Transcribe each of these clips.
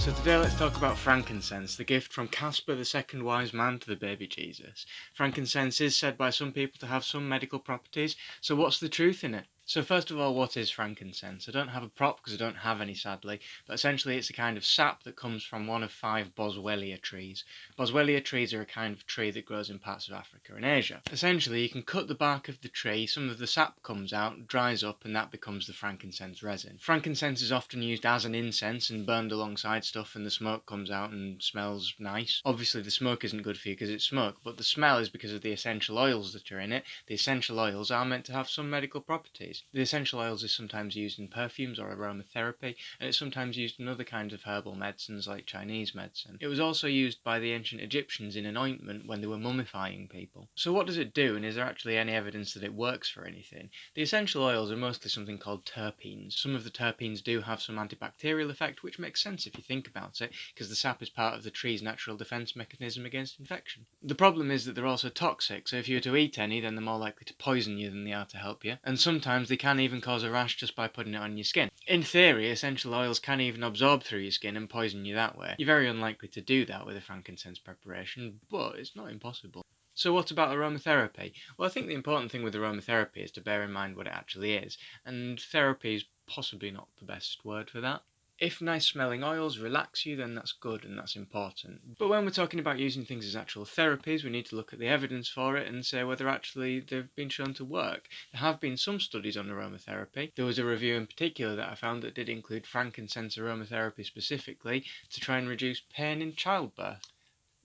So today let's talk about frankincense, the gift from Caspar, the second wise man, to the baby Jesus. Frankincense is said by some people to have some medical properties, so what's the truth in it? So first of all, what is frankincense? I don't have a prop because I don't have any sadly, but essentially it's a kind of sap that comes from one of 5 boswellia trees. Boswellia trees are a kind of tree that grows in parts of Africa and Asia. Essentially you can cut the bark of the tree, some of the sap comes out, dries up, and that becomes the frankincense resin. Frankincense is often used as an incense and burned alongside stuff, and the smoke comes out and smells nice. Obviously the smoke isn't good for you because it's smoke, but the smell is because of the essential oils that are in it. The essential oils are meant to have some medical properties. The essential oils is sometimes used in perfumes or aromatherapy, and it's sometimes used in other kinds of herbal medicines like Chinese medicine. It was also used by the ancient Egyptians in an ointment when they were mummifying people. So what does it do, and is there actually any evidence that it works for anything? The essential oils are mostly something called terpenes. Some of the terpenes do have some antibacterial effect, which makes sense if you think about it, because the sap is part of the tree's natural defense mechanism against infection. The problem is that they're also toxic, so if you were to eat any, then they're more likely to poison you than they are to help you, and sometimes they can even cause a rash just by putting it on your skin. In theory, essential oils can even absorb through your skin and poison you that way. You're very unlikely to do that with a frankincense preparation, but it's not impossible. So what about aromatherapy? Well, I think the important thing with aromatherapy is to bear in mind what it actually is, and therapy is possibly not the best word for that. If nice smelling oils relax you, then that's good and that's important. But when we're talking about using things as actual therapies, we need to look at the evidence for it and say whether actually they've been shown to work. There have been some studies on aromatherapy. There was a review in particular that I found that did include frankincense aromatherapy specifically to try and reduce pain in childbirth.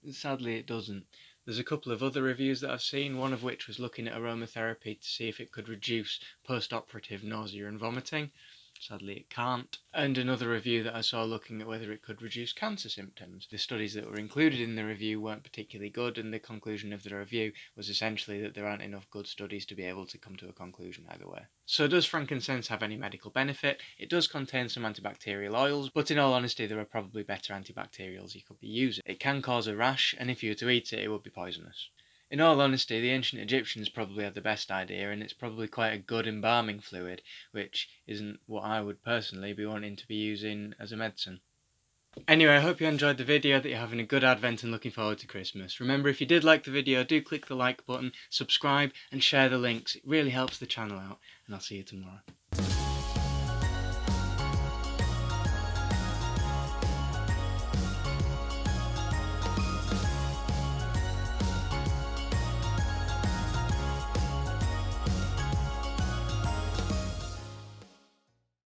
Sadly, it doesn't. There's a couple of other reviews that I've seen, one of which was looking at aromatherapy to see if it could reduce post-operative nausea and vomiting. Sadly it can't. And another review that I saw looking at whether it could reduce cancer symptoms. The studies that were included in the review weren't particularly good, and the conclusion of the review was essentially that there aren't enough good studies to be able to come to a conclusion either way. So does frankincense have any medical benefit? It does contain some antibacterial oils, but in all honesty there are probably better antibacterials you could be using. It can cause a rash, and if you were to eat it, it would be poisonous. In all honesty, the ancient Egyptians probably had the best idea, and it's probably quite a good embalming fluid, which isn't what I would personally be wanting to be using as a medicine. Anyway, I hope you enjoyed the video, that you're having a good Advent and looking forward to Christmas. Remember, if you did like the video, do click the like button, subscribe and share the links. It really helps the channel out, and I'll see you tomorrow.